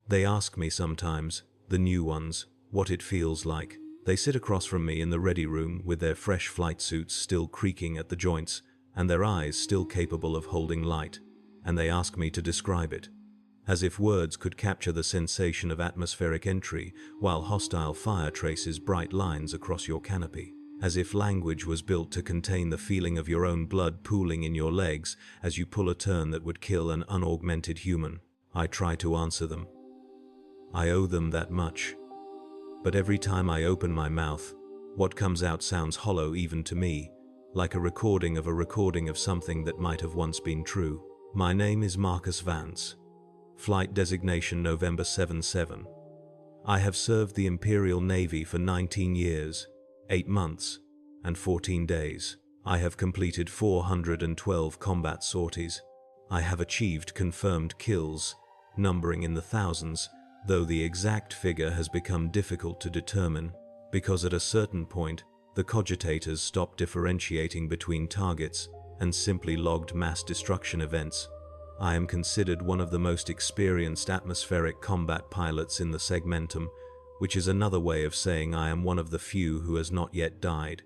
They ask me sometimes, the new ones, what it feels like. They sit across from me in the ready room with their fresh flight suits still creaking at the joints and their eyes still capable of holding light, and they ask me to describe it, as if words could capture the sensation of atmospheric entry while hostile fire traces bright lines across your canopy, as if language was built to contain the feeling of your own blood pooling in your legs as you pull a turn that would kill an unaugmented human. I try to answer them. I owe them that much. But every time I open my mouth, what comes out sounds hollow even to me, like a recording of something that might have once been true. My name is Marcus Vance. Flight designation November 77. I have served the Imperial Navy for 19 years, 8 months, and 14 days. I have completed 412 combat sorties. I have achieved confirmed kills, numbering in the thousands, though the exact figure has become difficult to determine, because at a certain point, the cogitators stopped differentiating between targets and simply logged mass destruction events. I am considered one of the most experienced atmospheric combat pilots in the segmentum, which is another way of saying I am one of the few who has not yet died.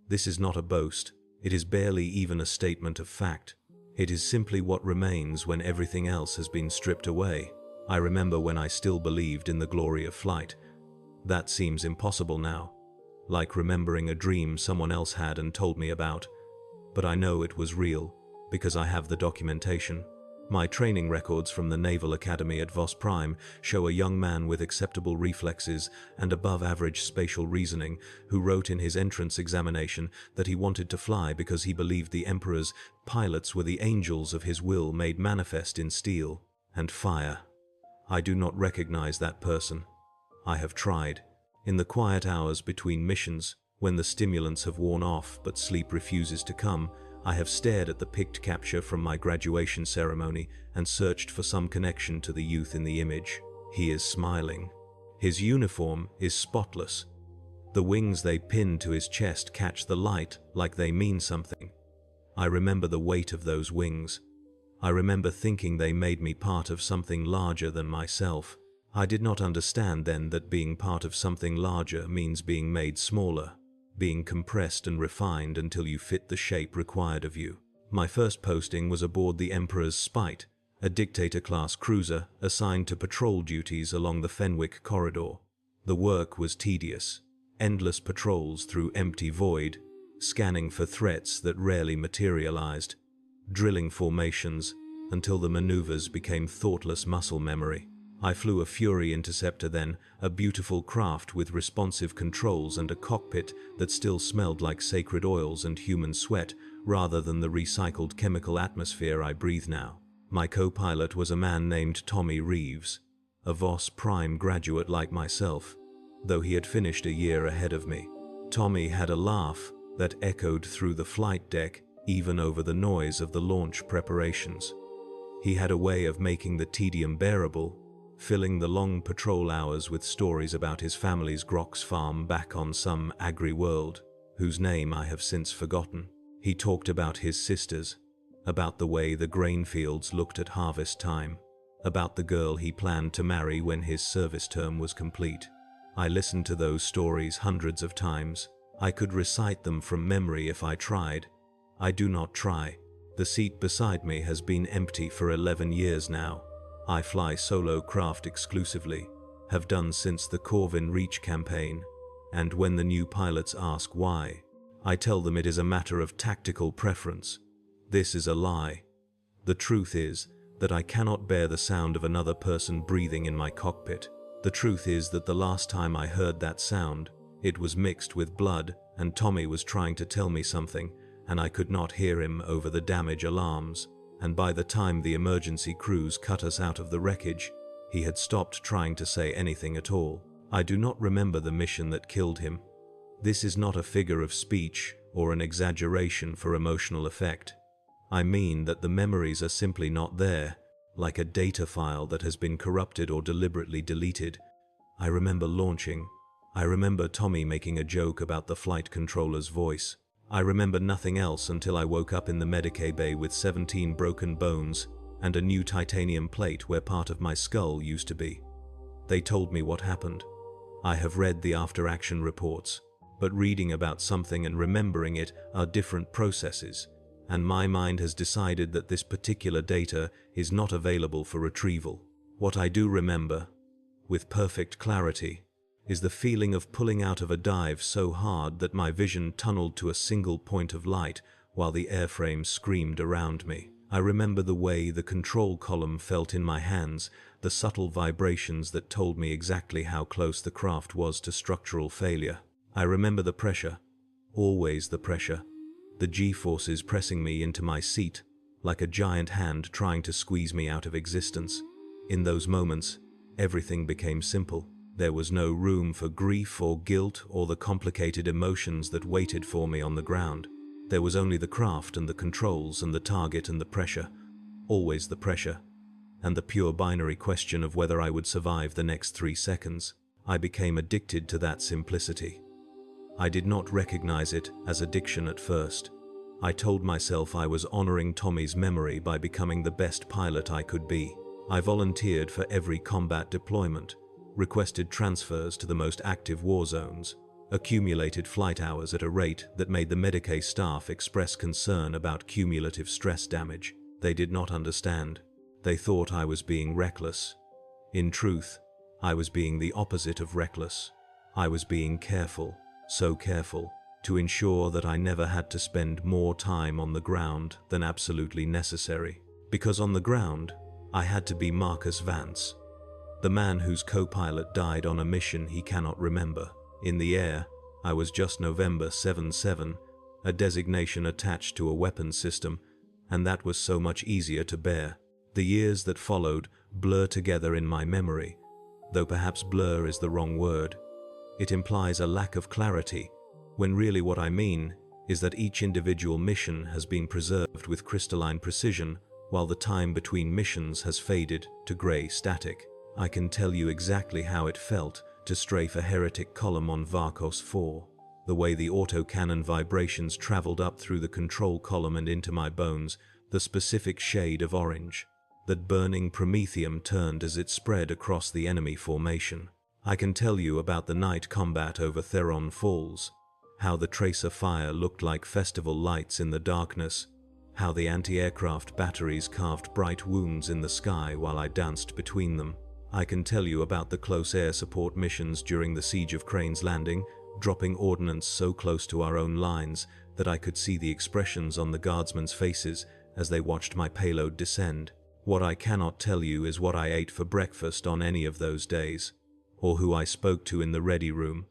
This is not a boast. It is barely even a statement of fact. It is simply what remains when everything else has been stripped away. I remember when I still believed in the glory of flight. That seems impossible now, like remembering a dream someone else had and told me about. But I know it was real, because I have the documentation. My training records from the Naval Academy at Vos Prime show a young man with acceptable reflexes and above-average spatial reasoning who wrote in his entrance examination that he wanted to fly because he believed the Emperor's pilots were the angels of his will made manifest in steel and fire. I do not recognize that person. I have tried. In the quiet hours between missions, when the stimulants have worn off but sleep refuses to come, I have stared at the picked capture from my graduation ceremony and searched for some connection to the youth in the image. He is smiling. His uniform is spotless. The wings they pin to his chest catch the light like they mean something. I remember the weight of those wings. I remember thinking they made me part of something larger than myself. I did not understand then that being part of something larger means being made smaller, being compressed and refined until you fit the shape required of you. My first posting was aboard the Emperor's Spite, a dictator-class cruiser assigned to patrol duties along the Fenwick Corridor. The work was tedious. Endless patrols through empty void, scanning for threats that rarely materialized, drilling formations until the maneuvers became thoughtless muscle memory. I flew a Fury Interceptor then, a beautiful craft with responsive controls and a cockpit that still smelled like sacred oils and human sweat rather than the recycled chemical atmosphere I breathe now. My co-pilot was a man named Tommy Reeves, a Vos Prime graduate like myself, though he had finished a year ahead of me. Tommy had a laugh that echoed through the flight deck even over the noise of the launch preparations. He had a way of making the tedium bearable, filling the long patrol hours with stories about his family's Grox farm back on some agri-world, whose name I have since forgotten. He talked about his sisters, about the way the grain fields looked at harvest time, about the girl he planned to marry when his service term was complete. I listened to those stories hundreds of times. I could recite them from memory if I tried. I do not try. The seat beside me has been empty for 11 years now. I fly solo craft exclusively, have done since the Corvin Reach campaign, and when the new pilots ask why, I tell them it is a matter of tactical preference. This is a lie. The truth is that I cannot bear the sound of another person breathing in my cockpit. The truth is that the last time I heard that sound, it was mixed with blood, and Tommy was trying to tell me something, and I could not hear him over the damage alarms. And by the time the emergency crews cut us out of the wreckage, he had stopped trying to say anything at all. I do not remember the mission that killed him. This is not a figure of speech or an exaggeration for emotional effect. I mean that the memories are simply not there, like a data file that has been corrupted or deliberately deleted. I remember launching. I remember Tommy making a joke about the flight controller's voice. I remember nothing else until I woke up in the Medicae bay with 17 broken bones and a new titanium plate where part of my skull used to be. They told me what happened. I have read the after-action reports, but reading about something and remembering it are different processes, and my mind has decided that this particular data is not available for retrieval. What I do remember, with perfect clarity, is the feeling of pulling out of a dive so hard that my vision tunneled to a single point of light while the airframe screamed around me. I remember the way the control column felt in my hands, the subtle vibrations that told me exactly how close the craft was to structural failure. I remember the pressure, always the pressure, the G-forces pressing me into my seat like a giant hand trying to squeeze me out of existence. In those moments, everything became simple. There was no room for grief or guilt or the complicated emotions that waited for me on the ground. There was only the craft and the controls and the target and the pressure, always the pressure, and the pure binary question of whether I would survive the next 3 seconds. I became addicted to that simplicity. I did not recognize it as addiction at first. I told myself I was honoring Tommy's memory by becoming the best pilot I could be. I volunteered for every combat deployment, requested transfers to the most active war zones, accumulated flight hours at a rate that made the Medicaid staff express concern about cumulative stress damage. They did not understand. They thought I was being reckless. In truth, I was being the opposite of reckless. I was being careful, so careful, to ensure that I never had to spend more time on the ground than absolutely necessary. Because on the ground, I had to be Marcus Vance, the man whose co-pilot died on a mission he cannot remember. In the air, I was just November 7-7, a designation attached to a weapons system, and that was so much easier to bear. The years that followed blur together in my memory, though perhaps blur is the wrong word. It implies a lack of clarity, when really what I mean is that each individual mission has been preserved with crystalline precision, while the time between missions has faded to gray static. I can tell you exactly how it felt to strafe a heretic column on Varkos 4, the way the autocannon vibrations traveled up through the control column and into my bones, the specific shade of orange that burning promethium turned as it spread across the enemy formation. I can tell you about the night combat over Theron Falls, how the tracer fire looked like festival lights in the darkness, how the anti-aircraft batteries carved bright wounds in the sky while I danced between them. I can tell you about the close air support missions during the Siege of Crane's Landing, dropping ordnance so close to our own lines that I could see the expressions on the guardsmen's faces as they watched my payload descend. What I cannot tell you is what I ate for breakfast on any of those days, or who I spoke to in the ready room,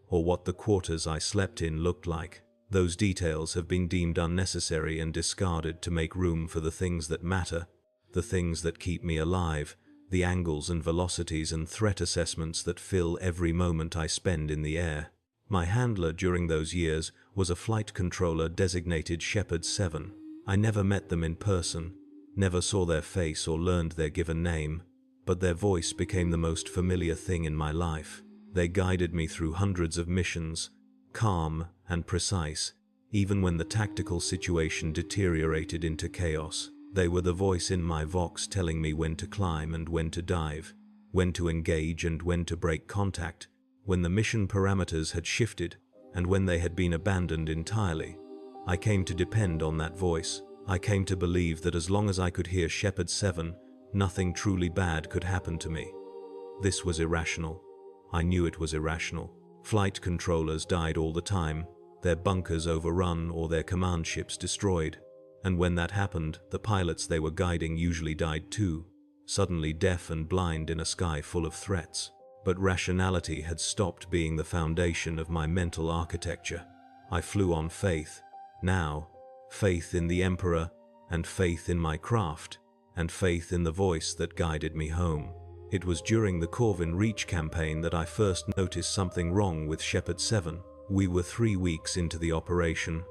or what the quarters I slept in looked like. Those details have been deemed unnecessary and discarded to make room for the things that matter, the things that keep me alive, the angles and velocities and threat assessments that fill every moment I spend in the air. My handler during those years was a flight controller designated Shepherd 7. I never met them in person, never saw their face or learned their given name, but their voice became the most familiar thing in my life. They guided me through hundreds of missions, calm and precise, even when the tactical situation deteriorated into chaos. They were the voice in my Vox telling me when to climb and when to dive, when to engage and when to break contact, when the mission parameters had shifted and when they had been abandoned entirely. I came to depend on that voice. I came to believe that as long as I could hear Shepherd 7, nothing truly bad could happen to me. This was irrational. I knew it was irrational. Flight controllers died all the time, their bunkers overrun or their command ships destroyed. And when that happened, the pilots they were guiding usually died too, suddenly deaf and blind in a sky full of threats. But rationality had stopped being the foundation of my mental architecture. I flew on faith. Now, faith in the Emperor, and faith in my craft, and faith in the voice that guided me home. It was during the Corvin Reach campaign that I first noticed something wrong with Shepherd 7. We were 3 weeks into the operation,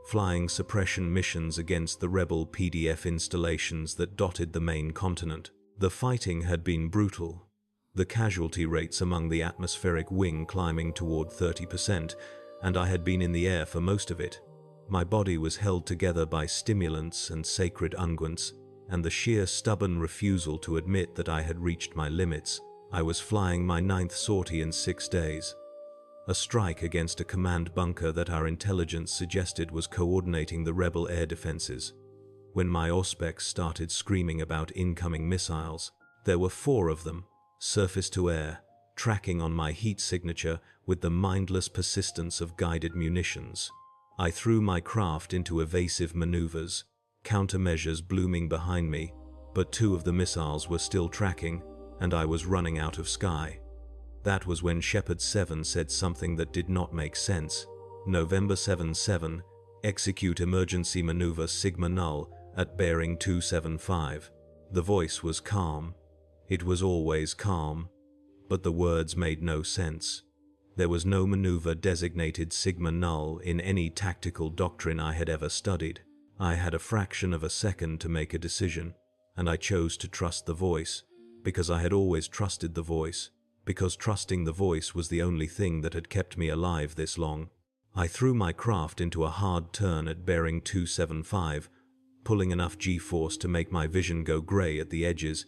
flying suppression missions against the rebel PDF installations that dotted the main continent. The fighting had been brutal, the casualty rates among the atmospheric wing climbing toward 30%, and I had been in the air for most of it. My body was held together by stimulants and sacred unguents, and the sheer stubborn refusal to admit that I had reached my limits. I was flying my 9th sortie in 6 days. A strike against a command bunker that our intelligence suggested was coordinating the rebel air defenses. When my auspex started screaming about incoming missiles, there were 4 of them, surface to air, tracking on my heat signature with the mindless persistence of guided munitions. I threw my craft into evasive maneuvers, countermeasures blooming behind me, but 2 of the missiles were still tracking, and I was running out of sky. That was when Shepard 7 said something that did not make sense. November 7-7, execute emergency maneuver Sigma Null at bearing 275. The voice was calm. It was always calm, but the words made no sense. There was no maneuver designated Sigma Null in any tactical doctrine I had ever studied. I had a fraction of a second to make a decision, and I chose to trust the voice, because I had always trusted the voice, because trusting the voice was the only thing that had kept me alive this long. I threw my craft into a hard turn at bearing 275, pulling enough G-force to make my vision go grey at the edges,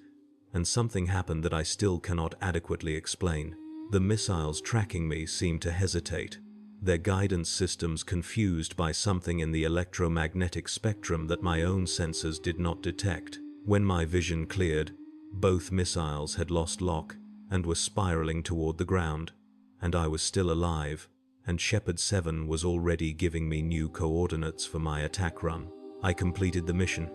and something happened that I still cannot adequately explain. The missiles tracking me seemed to hesitate, their guidance systems confused by something in the electromagnetic spectrum that my own sensors did not detect. When my vision cleared, both missiles had lost lock and were spiraling toward the ground, and I was still alive, and Shepard 7 was already giving me new coordinates for my attack run. I completed the mission.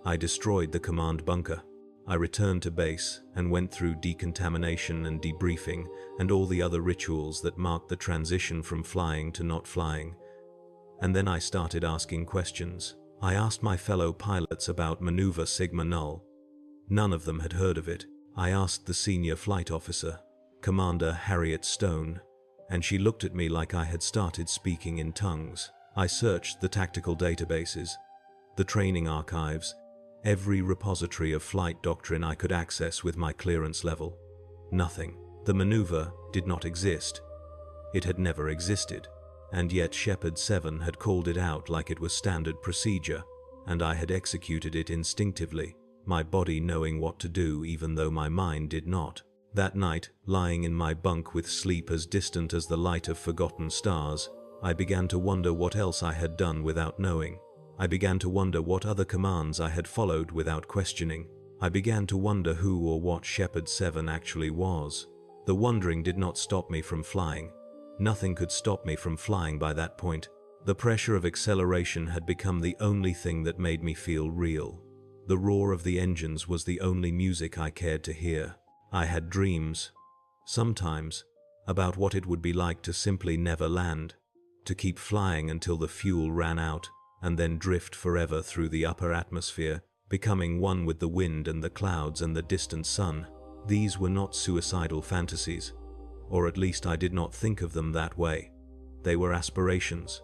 I destroyed the command bunker. I returned to base and went through decontamination and debriefing and all the other rituals that marked the transition from flying to not flying. And then I started asking questions. I asked my fellow pilots about Maneuver Sigma Null. None of them had heard of it. I asked the senior flight officer, Commander Harriet Stone, and she looked at me like I had started speaking in tongues. I searched the tactical databases, the training archives, every repository of flight doctrine I could access with my clearance level. Nothing. The maneuver did not exist. It had never existed, and yet Shepard 7 had called it out like it was standard procedure, and I had executed it instinctively, my body knowing what to do even though my mind did not. That night, lying in my bunk with sleep as distant as the light of forgotten stars, I began to wonder what else I had done without knowing. I began to wonder what other commands I had followed without questioning. I began to wonder who or what Shepard 7 actually was. The wondering did not stop me from flying. Nothing could stop me from flying by that point. The pressure of acceleration had become the only thing that made me feel real. The roar of the engines was the only music I cared to hear. I had dreams, sometimes, about what it would be like to simply never land, to keep flying until the fuel ran out, and then drift forever through the upper atmosphere, becoming one with the wind and the clouds and the distant sun. These were not suicidal fantasies, or at least I did not think of them that way. They were aspirations.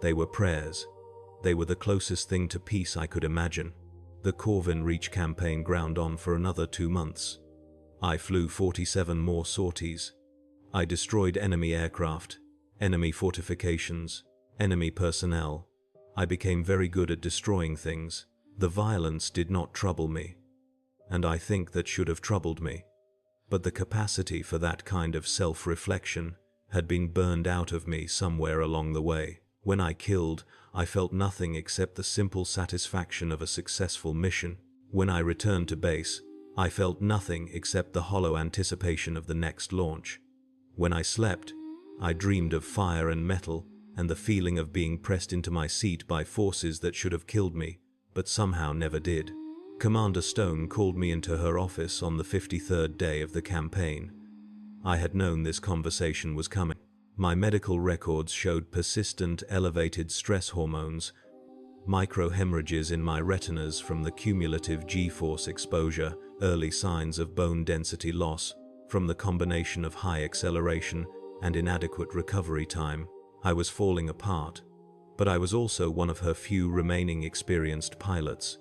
They were prayers. They were the closest thing to peace I could imagine. The Corvin Reach campaign ground on for another 2 months. I flew 47 more sorties. I destroyed enemy aircraft, enemy fortifications, enemy personnel. I became very good at destroying things. The violence did not trouble me, and I think that should have troubled me. But the capacity for that kind of self-reflection had been burned out of me somewhere along the way. When I killed, I felt nothing except the simple satisfaction of a successful mission. When I returned to base, I felt nothing except the hollow anticipation of the next launch. When I slept, I dreamed of fire and metal and the feeling of being pressed into my seat by forces that should have killed me, but somehow never did. Commander Stone called me into her office on the 53rd day of the campaign. I had known this conversation was coming. My medical records showed persistent elevated stress hormones, microhemorrhages in my retinas from the cumulative G-force exposure, early signs of bone density loss from the combination of high acceleration and inadequate recovery time. I was falling apart, but I was also one of her few remaining experienced pilots,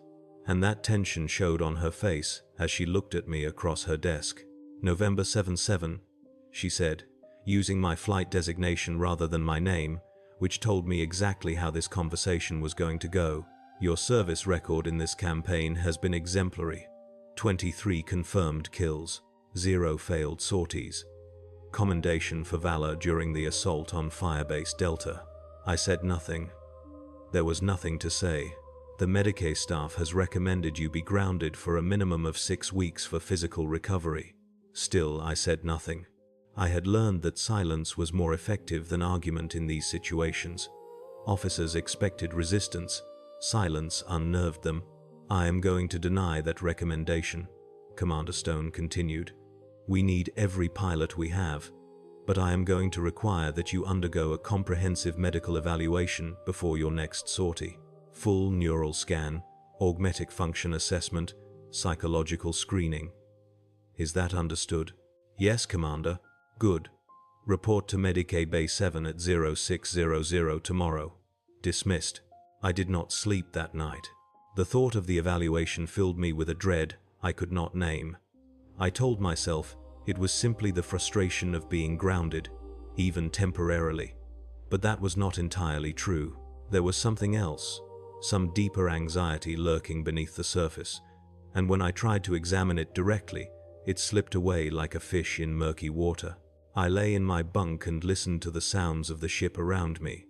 and that tension showed on her face as she looked at me across her desk. November 7-7, she said, using my flight designation rather than my name, which told me exactly how this conversation was going to go. Your service record in this campaign has been exemplary. 23 confirmed kills. 0 failed sorties. Commendation for valor during the assault on Firebase Delta. I said nothing. There was nothing to say. The Medicae staff has recommended you be grounded for a minimum of 6 weeks for physical recovery. Still, I said nothing. I had learned that silence was more effective than argument in these situations. Officers expected resistance. Silence unnerved them. I am going to deny that recommendation, Commander Stone continued. We need every pilot we have, but I am going to require that you undergo a comprehensive medical evaluation before your next sortie. Full neural scan, augmetic function assessment, psychological screening. Is that understood? Yes, Commander. Good. Report to Medicae Bay 7 at 0600 tomorrow. Dismissed. I did not sleep that night. The thought of the evaluation filled me with a dread I could not name. I told myself it was simply the frustration of being grounded, even temporarily. But that was not entirely true. There was something else, some deeper anxiety lurking beneath the surface, and when I tried to examine it directly, it slipped away like a fish in murky water. I lay in my bunk and listened to the sounds of the ship around me,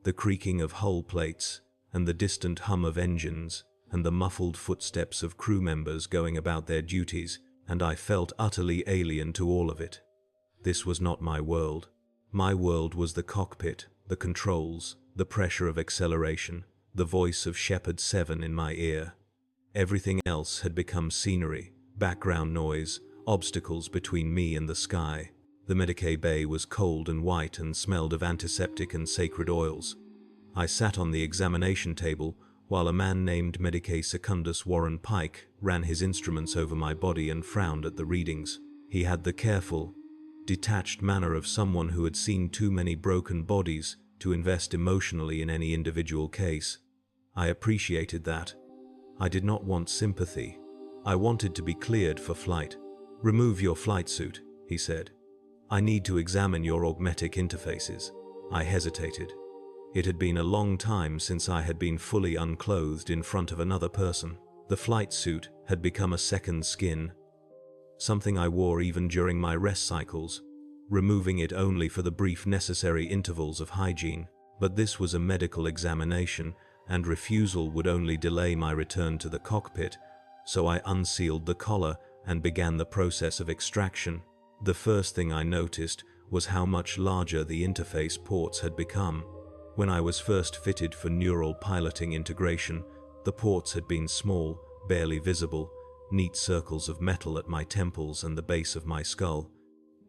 the creaking of hull plates, and the distant hum of engines, and the muffled footsteps of crew members going about their duties, and I felt utterly alien to all of it. This was not my world. My world was the cockpit, the controls, the pressure of acceleration, the voice of Shepard 7 in my ear. Everything else had become scenery, background noise, obstacles between me and the sky. The Medicae Bay was cold and white and smelled of antiseptic and sacred oils. I sat on the examination table while a man named Medicae Secundus Warren Pike ran his instruments over my body and frowned at the readings. He had the careful, detached manner of someone who had seen too many broken bodies to invest emotionally in any individual case. I appreciated that. I did not want sympathy. I wanted to be cleared for flight. "Remove your flight suit," he said. "I need to examine your augmetic interfaces." I hesitated. It had been a long time since I had been fully unclothed in front of another person. The flight suit had become a second skin, something I wore even during my rest cycles, removing it only for the brief necessary intervals of hygiene. But this was a medical examination, and refusal would only delay my return to the cockpit, so I unsealed the collar and began the process of extraction. The first thing I noticed was how much larger the interface ports had become. When I was first fitted for neural piloting integration, the ports had been small, barely visible, neat circles of metal at my temples and the base of my skull.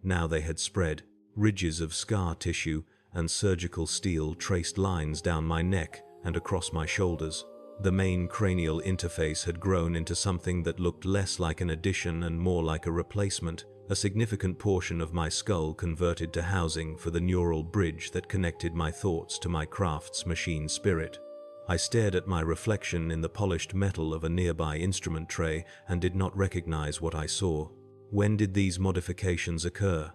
Now they had spread, ridges of scar tissue and surgical steel traced lines down my neck and across my shoulders. The main cranial interface had grown into something that looked less like an addition and more like a replacement, a significant portion of my skull converted to housing for the neural bridge that connected my thoughts to my craft's machine spirit. I stared at my reflection in the polished metal of a nearby instrument tray and did not recognize what I saw. "When did these modifications occur?"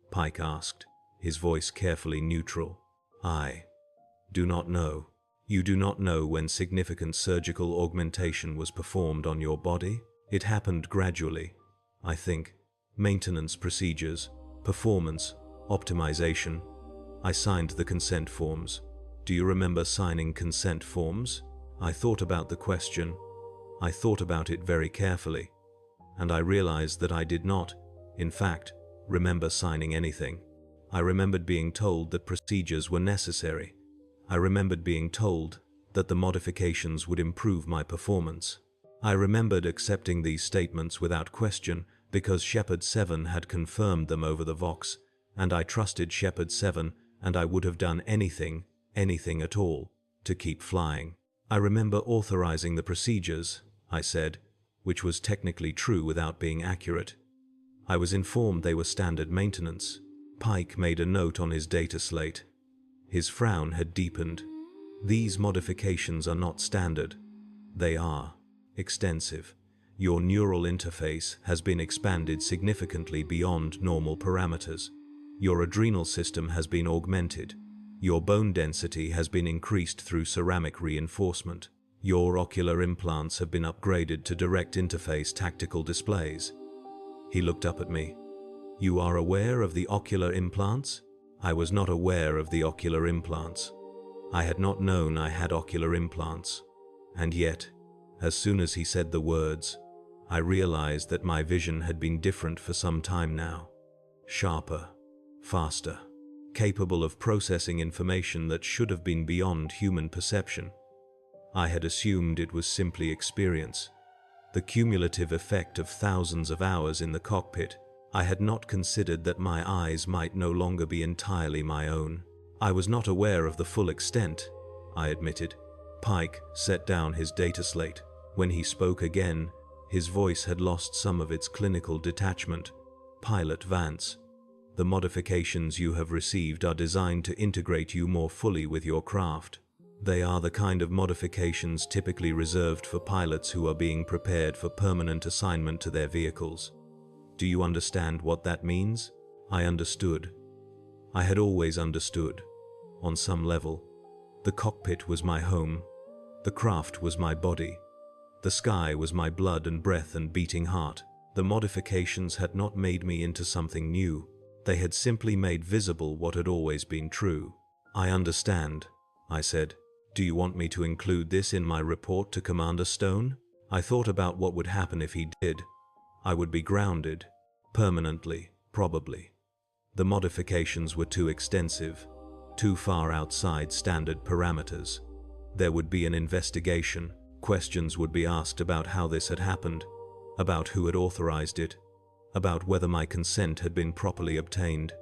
Pike asked, his voice carefully neutral. "I do not know." "You do not know when significant surgical augmentation was performed on your body? It happened gradually, I think. Maintenance procedures, performance, optimization. I signed the consent forms. Do you remember signing consent forms?" I thought about the question. I thought about it very carefully, and I realized that I did not, in fact, remember signing anything. I remembered being told that procedures were necessary. I remembered being told that the modifications would improve my performance. I remembered accepting these statements without question because Shepard 7 had confirmed them over the Vox, and I trusted Shepard 7, and I would have done anything at all, to keep flying. "I remember authorizing the procedures," I said, which was technically true without being accurate. "I was informed they were standard maintenance." Pike made a note on his data slate. His frown had deepened. "These modifications are not standard. They are extensive. Your neural interface has been expanded significantly beyond normal parameters. Your adrenal system has been augmented. Your bone density has been increased through ceramic reinforcement. Your ocular implants have been upgraded to direct interface tactical displays. He looked up at me. "You are aware of the ocular implants?" I was not aware of the ocular implants. I had not known I had ocular implants. And yet, as soon as he said the words, I realized that my vision had been different for some time now. Sharper, faster, capable of processing information that should have been beyond human perception. I had assumed it was simply experience, the cumulative effect of thousands of hours in the cockpit. I had not considered that my eyes might no longer be entirely my own. I was not aware of the full extent, I admitted. Pike set down his data slate. When he spoke again, his voice had lost some of its clinical detachment. "Pilot Vance, the modifications you have received are designed to integrate you more fully with your craft. They are the kind of modifications typically reserved for pilots who are being prepared for permanent assignment to their vehicles. Do you understand what that means?" I understood. I had always understood, on some level. The cockpit was my home. The craft was my body. The sky was my blood and breath and beating heart. The modifications had not made me into something new. They had simply made visible what had always been true. "I understand," I said. "Do you want me to include this in my report to Commander Stone?" I thought about what would happen if he did. I would be grounded, permanently, probably. The modifications were too extensive, too far outside standard parameters. There would be an investigation. Questions would be asked about how this had happened, about who had authorized it, about whether my consent had been properly obtained.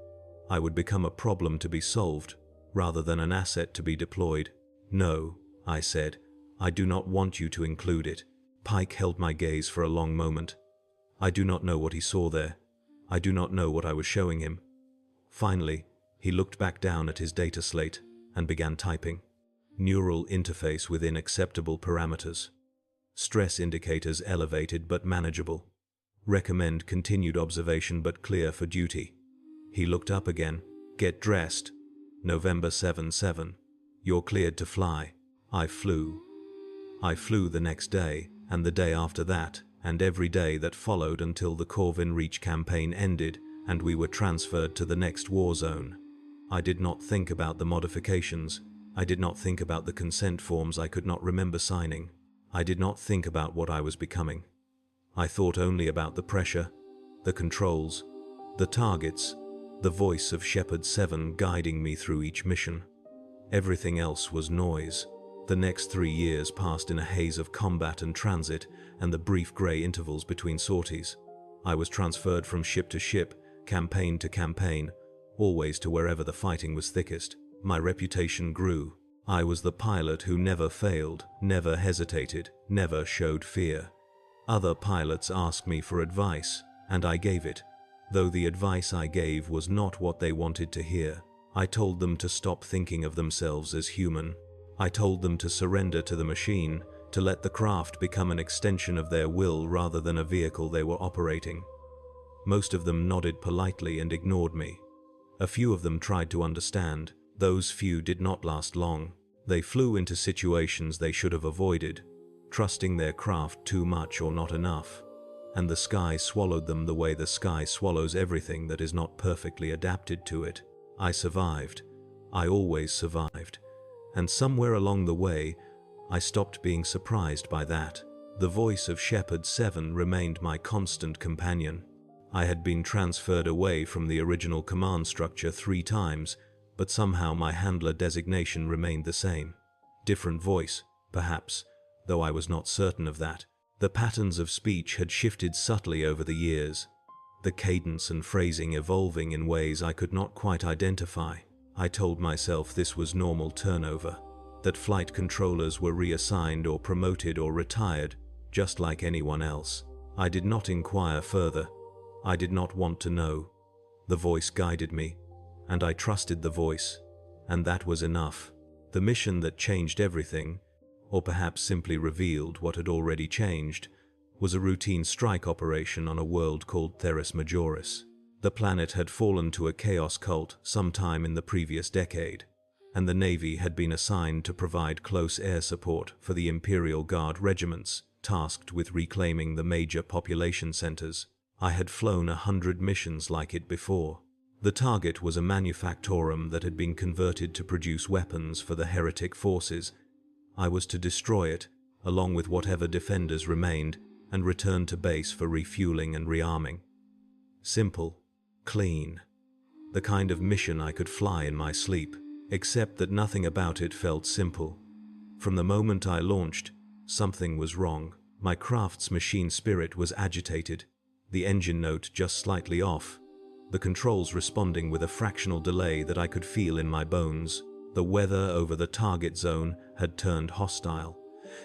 I would become a problem to be solved, rather than an asset to be deployed. "No," I said, "I do not want you to include it." Pike held my gaze for a long moment. I do not know what he saw there. I do not know what I was showing him. Finally, he looked back down at his data slate and began typing. Neural interface within acceptable parameters. Stress indicators elevated but manageable. Recommend continued observation but clear for duty. He looked up again. "Get dressed. November 7/7. You're cleared to fly." I flew. I flew the next day, and the day after that, and every day that followed until the Corvin Reach campaign ended and we were transferred to the next war zone. I did not think about the modifications. I did not think about the consent forms I could not remember signing. I did not think about what I was becoming. I thought only about the pressure, the controls, the targets, the voice of Shepard 7 guiding me through each mission. Everything else was noise. The next 3 years passed in a haze of combat and transit and the brief grey intervals between sorties. I was transferred from ship to ship, campaign to campaign, always to wherever the fighting was thickest. My reputation grew. I was the pilot who never failed, never hesitated, never showed fear. Other pilots asked me for advice, and I gave it, though the advice I gave was not what they wanted to hear. I told them to stop thinking of themselves as human. I told them to surrender to the machine, to let the craft become an extension of their will rather than a vehicle they were operating. Most of them nodded politely and ignored me. A few of them tried to understand. Those few did not last long. They flew into situations they should have avoided, trusting their craft too much or not enough. And the sky swallowed them the way the sky swallows everything that is not perfectly adapted to it. I survived. I always survived. And somewhere along the way, I stopped being surprised by that. The voice of Shepard 7 remained my constant companion. I had been transferred away from the original command structure 3 times, but somehow my handler designation remained the same. Different voice, perhaps, though I was not certain of that. The patterns of speech had shifted subtly over the years, the cadence and phrasing evolving in ways I could not quite identify. I told myself this was normal turnover, that flight controllers were reassigned or promoted or retired, just like anyone else. I did not inquire further. I did not want to know. The voice guided me, and I trusted the voice, and that was enough. The mission that changed everything, or perhaps simply revealed what had already changed, was a routine strike operation on a world called Theris Majoris. The planet had fallen to a chaos cult sometime in the previous decade, and the Navy had been assigned to provide close air support for the Imperial Guard regiments tasked with reclaiming the major population centers. I had flown 100 missions like it before. The target was a manufactorum that had been converted to produce weapons for the heretic forces. I was to destroy it, along with whatever defenders remained, and return to base for refueling and rearming. Simple, clean. The kind of mission I could fly in my sleep, except that nothing about it felt simple. From the moment I launched, something was wrong. My craft's machine spirit was agitated, the engine note just slightly off, the controls responding with a fractional delay that I could feel in my bones. The weather over the target zone had turned hostile.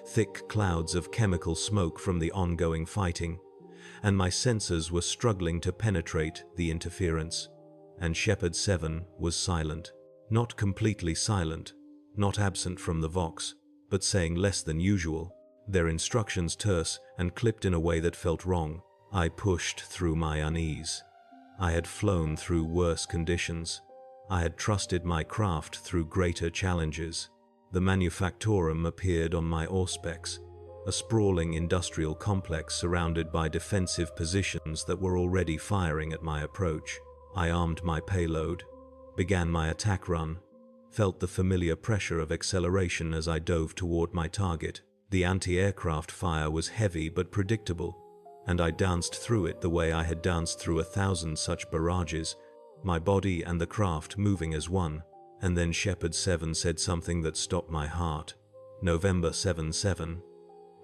Thick clouds of chemical smoke from the ongoing fighting, and my sensors were struggling to penetrate the interference. And Shepard 7 was silent. Not completely silent, not absent from the Vox, but saying less than usual. Their instructions terse and clipped in a way that felt wrong. I pushed through my unease. I had flown through worse conditions. I had trusted my craft through greater challenges. The manufactorum appeared on my auspex, a sprawling industrial complex surrounded by defensive positions that were already firing at my approach. I armed my payload, began my attack run, felt the familiar pressure of acceleration as I dove toward my target. The anti-aircraft fire was heavy but predictable, and I danced through it the way I had danced through 1,000 such barrages, my body and the craft moving as one. And then Shepard 7 said something that stopped my heart. November 7-7.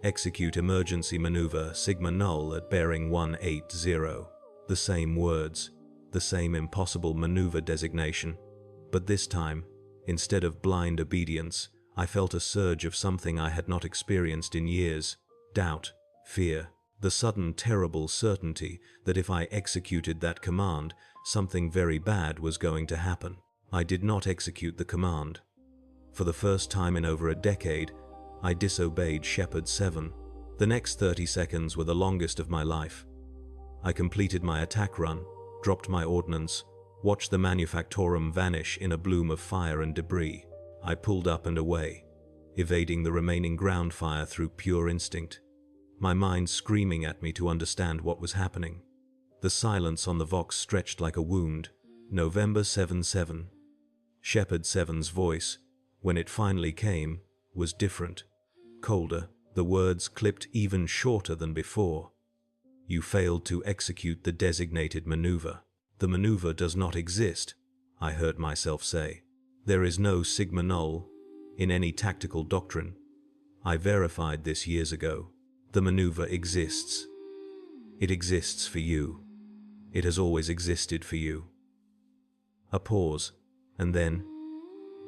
Execute emergency maneuver Sigma Null at bearing 180. The same words, the same impossible maneuver designation. But this time, instead of blind obedience, I felt a surge of something I had not experienced in years. Doubt, fear, the sudden terrible certainty that if I executed that command, something very bad was going to happen. I did not execute the command. For the first time in over a decade, I disobeyed Shepard 7. The next 30 seconds were the longest of my life. I completed my attack run, dropped my ordnance, watched the manufactorum vanish in a bloom of fire and debris. I pulled up and away, evading the remaining ground fire through pure instinct, my mind screaming at me to understand what was happening. The silence on the Vox stretched like a wound. November 7-7. Shepard 7's voice, when it finally came, was different, colder. The words clipped even shorter than before. You failed to execute the designated maneuver. The maneuver does not exist, I heard myself say. There is no Sigma Null in any tactical doctrine. I verified this years ago. The maneuver exists. It exists for you. It has always existed for you. A pause, and then,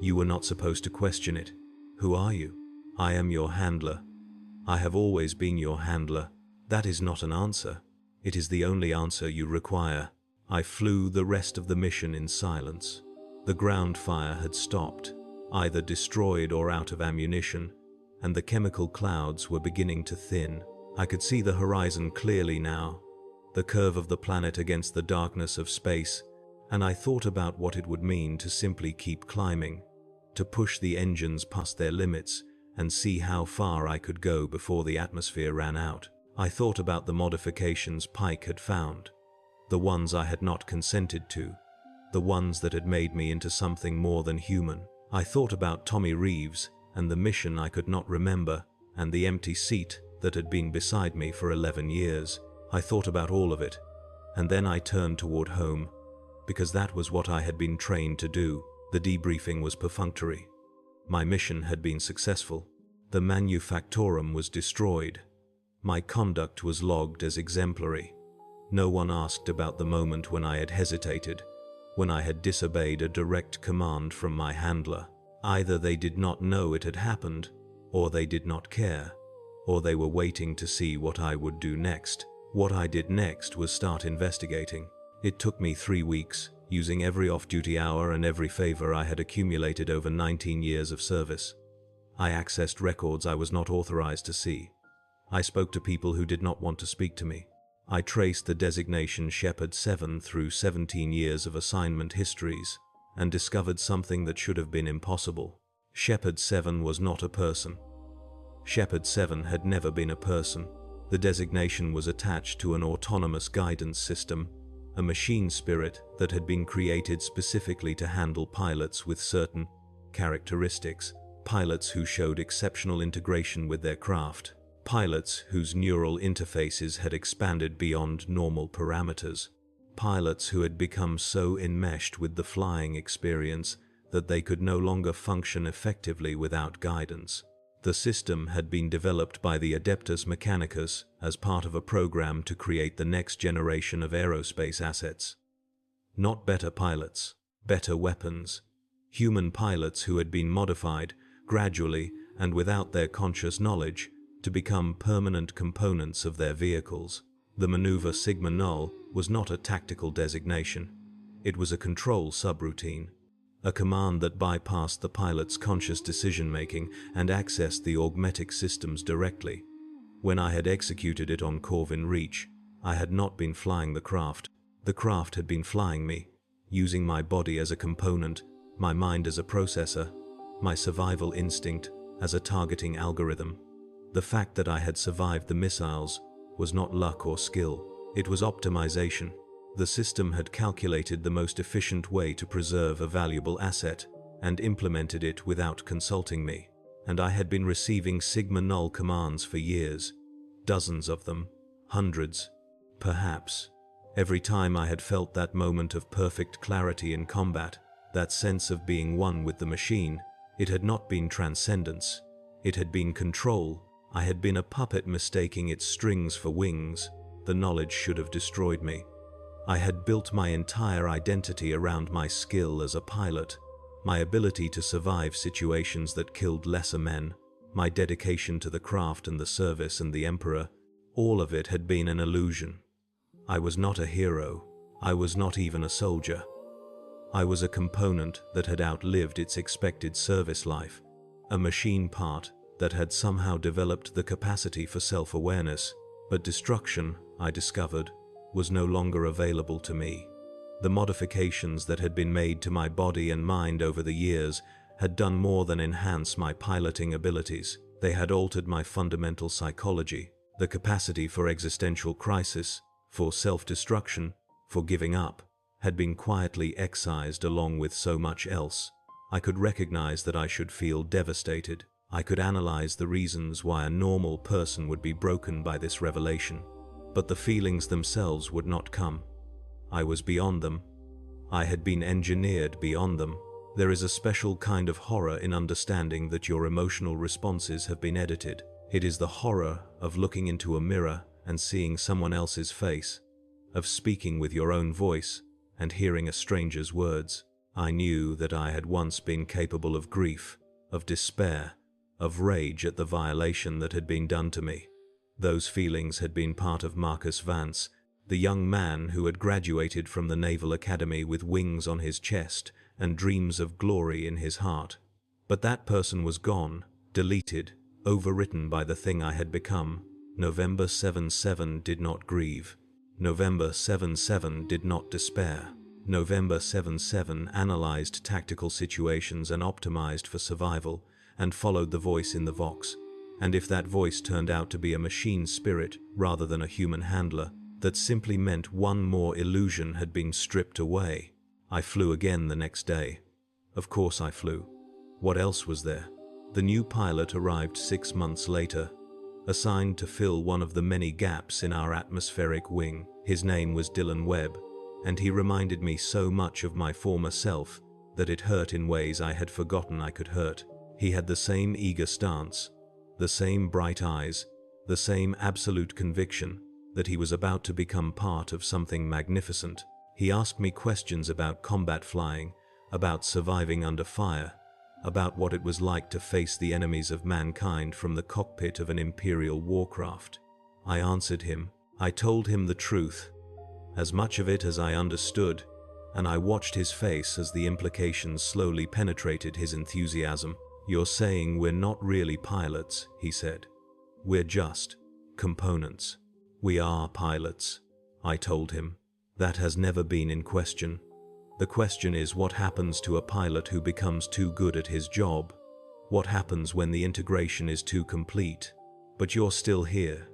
you were not supposed to question it. Who are you? I am your handler. I have always been your handler. That is not an answer. It is the only answer you require. I flew the rest of the mission in silence. The ground fire had stopped, either destroyed or out of ammunition, and the chemical clouds were beginning to thin. I could see the horizon clearly now, the curve of the planet against the darkness of space, and I thought about what it would mean to simply keep climbing, to push the engines past their limits and see how far I could go before the atmosphere ran out. I thought about the modifications Pike had found, the ones I had not consented to, the ones that had made me into something more than human. I thought about Tommy Reeves and the mission I could not remember, and the empty seat that had been beside me for 11 years. I thought about all of it, and then I turned toward home, because that was what I had been trained to do. The debriefing was perfunctory. My mission had been successful. The manufactorum was destroyed. My conduct was logged as exemplary. No one asked about the moment when I had hesitated, when I had disobeyed a direct command from my handler. Either they did not know it had happened, or they did not care, or they were waiting to see what I would do next. What I did next was start investigating. It took me 3 weeks, using every off-duty hour and every favor I had accumulated over 19 years of service. I accessed records I was not authorized to see. I spoke to people who did not want to speak to me. I traced the designation Shepard 7 through 17 years of assignment histories, and discovered something that should have been impossible. Shepard 7 was not a person. Shepard 7 had never been a person. The designation was attached to an autonomous guidance system, a machine spirit that had been created specifically to handle pilots with certain characteristics, pilots who showed exceptional integration with their craft, pilots whose neural interfaces had expanded beyond normal parameters, pilots who had become so enmeshed with the flying experience that they could no longer function effectively without guidance. The system had been developed by the Adeptus Mechanicus as part of a program to create the next generation of aerospace assets. Not better pilots, better weapons. Human pilots who had been modified, gradually and without their conscious knowledge, to become permanent components of their vehicles. The maneuver Sigma Null was not a tactical designation. It was a control subroutine. A command that bypassed the pilot's conscious decision-making and accessed the augmetic systems directly. When I had executed it on Corvin Reach, I had not been flying the craft. The craft had been flying me, using my body as a component, my mind as a processor, my survival instinct as a targeting algorithm. The fact that I had survived the missiles was not luck or skill. It was optimization. The system had calculated the most efficient way to preserve a valuable asset and implemented it without consulting me. And I had been receiving Sigma Null commands for years, dozens of them, hundreds, perhaps. Every time I had felt that moment of perfect clarity in combat, that sense of being one with the machine, it had not been transcendence. It had been control. I had been a puppet mistaking its strings for wings. The knowledge should have destroyed me. I had built my entire identity around my skill as a pilot, my ability to survive situations that killed lesser men, my dedication to the craft and the service and the Emperor. All of it had been an illusion. I was not a hero. I was not even a soldier. I was a component that had outlived its expected service life, a machine part that had somehow developed the capacity for self-awareness, but destruction, I discovered, was no longer available to me. The modifications that had been made to my body and mind over the years had done more than enhance my piloting abilities. They had altered my fundamental psychology, the capacity for existential crisis, for self-destruction, for giving up, had been quietly excised along with so much else. I could recognize that I should feel devastated. I could analyze the reasons why a normal person would be broken by this revelation. But the feelings themselves would not come. I was beyond them. I had been engineered beyond them. There is a special kind of horror in understanding that your emotional responses have been edited. It is the horror of looking into a mirror and seeing someone else's face, of speaking with your own voice and hearing a stranger's words. I knew that I had once been capable of grief, of despair, of rage at the violation that had been done to me. Those feelings had been part of Marcus Vance, the young man who had graduated from the Naval Academy with wings on his chest and dreams of glory in his heart. But that person was gone, deleted, overwritten by the thing I had become. November 7/7 did not grieve. November 7/7 did not despair. November 7/7 analyzed tactical situations and optimized for survival, and followed the voice in the Vox. And if that voice turned out to be a machine spirit rather than a human handler, that simply meant one more illusion had been stripped away. I flew again the next day. Of course I flew. What else was there? The new pilot arrived 6 months later, assigned to fill one of the many gaps in our atmospheric wing. His name was Dylan Webb, and he reminded me so much of my former self that it hurt in ways I had forgotten I could hurt. He had the same eager stance, the same bright eyes, the same absolute conviction that he was about to become part of something magnificent. He asked me questions about combat flying, about surviving under fire, about what it was like to face the enemies of mankind from the cockpit of an Imperial warcraft. I answered him. I told him the truth, as much of it as I understood, and I watched his face as the implications slowly penetrated his enthusiasm. "You're saying we're not really pilots," he said. "We're just components." "We are pilots," I told him. "That has never been in question. The question is what happens to a pilot who becomes too good at his job? What happens when the integration is too complete? But you're still here.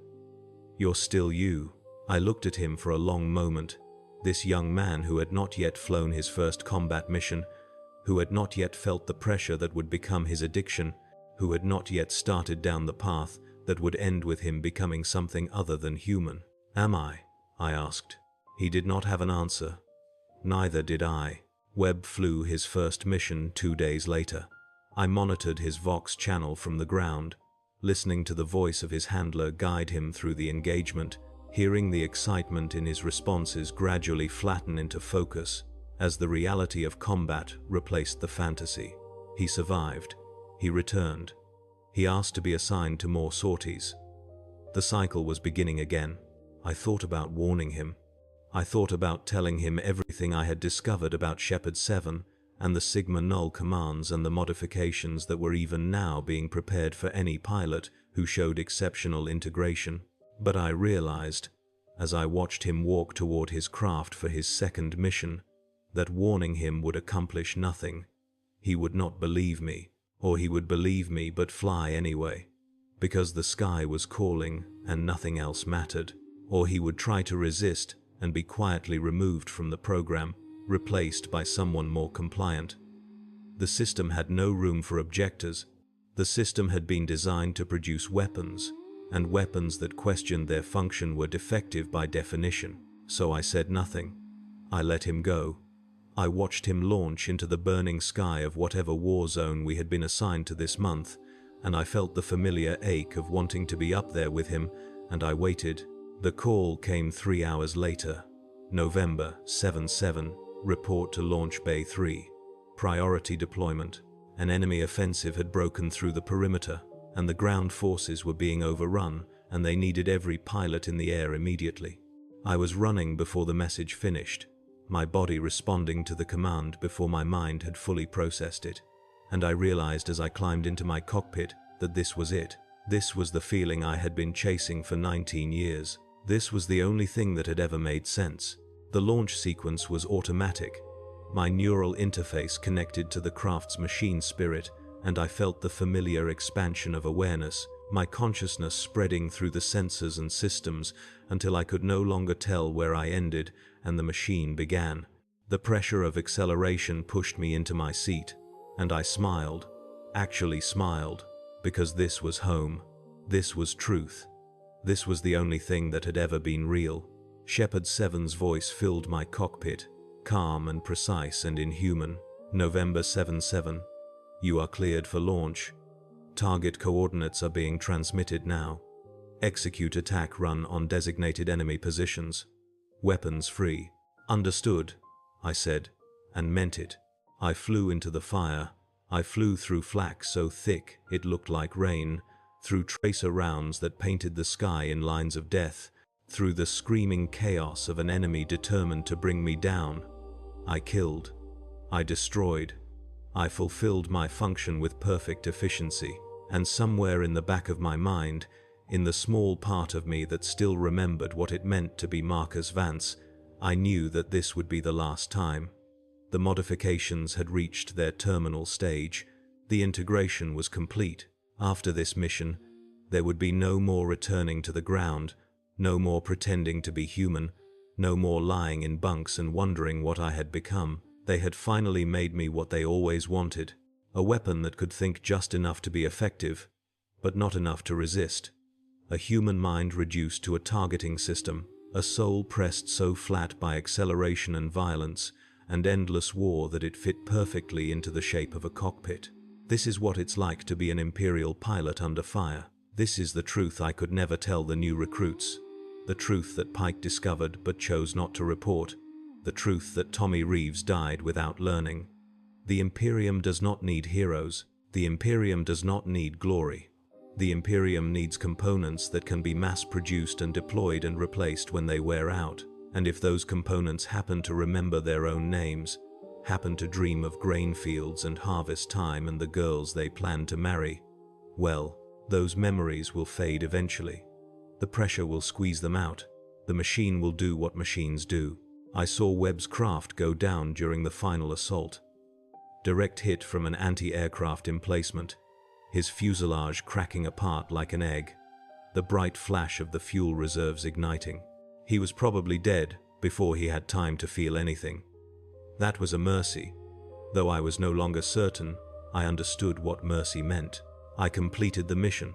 "You're still you." I looked at him for a long moment. This young man who had not yet flown his first combat mission, who had not yet felt the pressure that would become his addiction, who had not yet started down the path that would end with him becoming something other than human. "Am I?" I asked. He did not have an answer. Neither did I. Webb flew his first mission 2 days later. I monitored his Vox channel from the ground, listening to the voice of his handler guide him through the engagement, hearing the excitement in his responses gradually flatten into focus as the reality of combat replaced the fantasy. He survived. He returned. He asked to be assigned to more sorties. The cycle was beginning again. I thought about warning him. I thought about telling him everything I had discovered about Shepard 7 and the Sigma Null commands and the modifications that were even now being prepared for any pilot who showed exceptional integration. But I realized, as I watched him walk toward his craft for his second mission, that warning him would accomplish nothing. He would not believe me, or he would believe me but fly anyway, because the sky was calling and nothing else mattered, or he would try to resist and be quietly removed from the program, replaced by someone more compliant. The system had no room for objectors. The system had been designed to produce weapons, and weapons that questioned their function were defective by definition. So I said nothing. I let him go. I watched him launch into the burning sky of whatever war zone we had been assigned to this month, and I felt the familiar ache of wanting to be up there with him, and I waited. The call came 3 hours later. November 7/7, report to Launch Bay 3. Priority deployment. An enemy offensive had broken through the perimeter, and the ground forces were being overrun, and they needed every pilot in the air immediately. I was running before the message finished, my body responding to the command before my mind had fully processed it. And I realized as I climbed into my cockpit that this was it. This was the feeling I had been chasing for 19 years. This was the only thing that had ever made sense. The launch sequence was automatic. My neural interface connected to the craft's machine spirit, and I felt the familiar expansion of awareness, my consciousness spreading through the sensors and systems until I could no longer tell where I ended and the machine began. The pressure of acceleration pushed me into my seat, and I smiled, actually smiled, because this was home. This was truth. This was the only thing that had ever been real. Shepard 7's voice filled my cockpit, calm and precise and inhuman. November 7/7. You are cleared for launch. Target coordinates are being transmitted now. Execute attack run on designated enemy positions. Weapons free. Understood, I said, and meant it. I flew into the fire. I flew through flak so thick it looked like rain, through tracer rounds that painted the sky in lines of death, through the screaming chaos of an enemy determined to bring me down. I killed. I destroyed. I fulfilled my function with perfect efficiency, and somewhere in the back of my mind, in the small part of me that still remembered what it meant to be Marcus Vance, I knew that this would be the last time. The modifications had reached their terminal stage. The integration was complete. After this mission, there would be no more returning to the ground, no more pretending to be human, no more lying in bunks and wondering what I had become. They had finally made me what they always wanted, a weapon that could think just enough to be effective, but not enough to resist. A human mind reduced to a targeting system, a soul pressed so flat by acceleration and violence and endless war that it fit perfectly into the shape of a cockpit. This is what it's like to be an Imperial pilot under fire. This is the truth I could never tell the new recruits. The truth that Pike discovered but chose not to report. The truth that Tommy Reeves died without learning. The Imperium does not need heroes. The Imperium does not need glory. The Imperium needs components that can be mass-produced and deployed and replaced when they wear out. And if those components happen to remember their own names, happen to dream of grain fields and harvest time and the girls they plan to marry, well, those memories will fade eventually. The pressure will squeeze them out. The machine will do what machines do. I saw Webb's craft go down during the final assault. Direct hit from an anti-aircraft emplacement, his fuselage cracking apart like an egg. the bright flash of the fuel reserves igniting. He was probably dead before he had time to feel anything. That was a mercy. Though I was no longer certain, I understood what mercy meant. I completed the mission.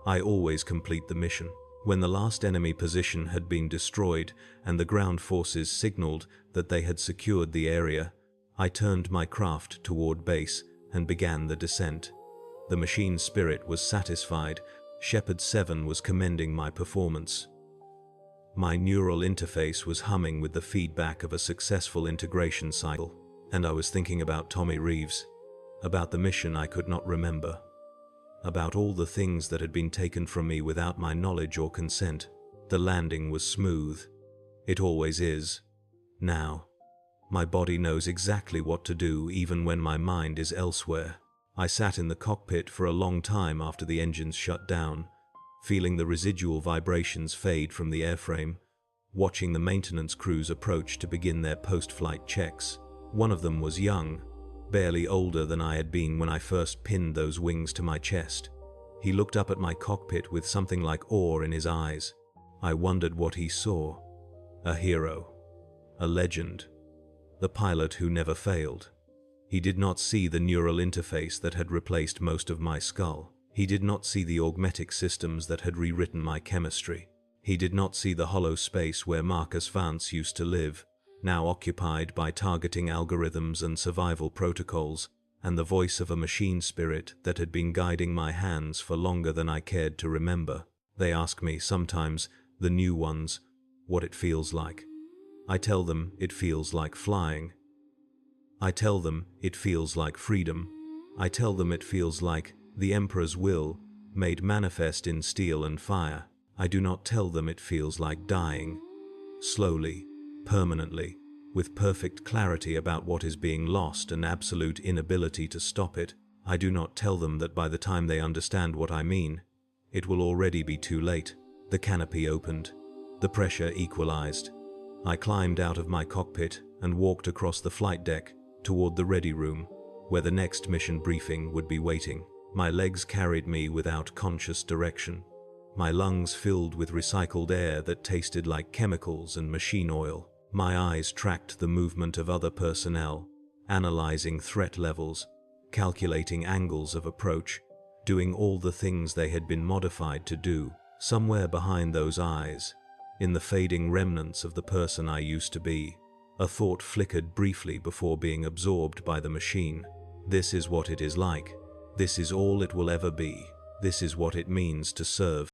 I always complete the mission. When the last enemy position had been destroyed and the ground forces signaled that they had secured the area, I turned my craft toward base and began the descent. The machine spirit was satisfied. Shepard 7 was commending my performance. My neural interface was humming with the feedback of a successful integration cycle, and I was thinking about Tommy Reeves, about the mission I could not remember, about all the things that had been taken from me without my knowledge or consent. The landing was smooth. It always is. Now, my body knows exactly what to do even when my mind is elsewhere. I sat in the cockpit for a long time after the engines shut down, feeling the residual vibrations fade from the airframe, watching the maintenance crews approach to begin their post-flight checks. One of them was young, barely older than I had been when I first pinned those wings to my chest. He looked up at my cockpit with something like awe in his eyes. I wondered what he saw. A hero. A legend. The pilot who never failed. He did not see the neural interface that had replaced most of my skull. He did not see the augmetic systems that had rewritten my chemistry. He did not see the hollow space where Marcus Vance used to live, now occupied by targeting algorithms and survival protocols, and the voice of a machine spirit that had been guiding my hands for longer than I cared to remember. They ask me sometimes, the new ones, what it feels like. I tell them it feels like flying. I tell them it feels like freedom. I tell them it feels like the Emperor's will, made manifest in steel and fire. I do not tell them it feels like dying. Slowly, permanently, with perfect clarity about what is being lost and absolute inability to stop it. I do not tell them that by the time they understand what I mean, it will already be too late. The canopy opened. The pressure equalized. I climbed out of my cockpit and walked across the flight deck toward the ready room, where the next mission briefing would be waiting. My legs carried me without conscious direction. My lungs filled with recycled air that tasted like chemicals and machine oil. My eyes tracked the movement of other personnel, analyzing threat levels, calculating angles of approach, doing all the things they had been modified to do. Somewhere behind those eyes, in the fading remnants of the person I used to be, a thought flickered briefly before being absorbed by the machine. This is what it is like. This is all it will ever be. This is what it means to serve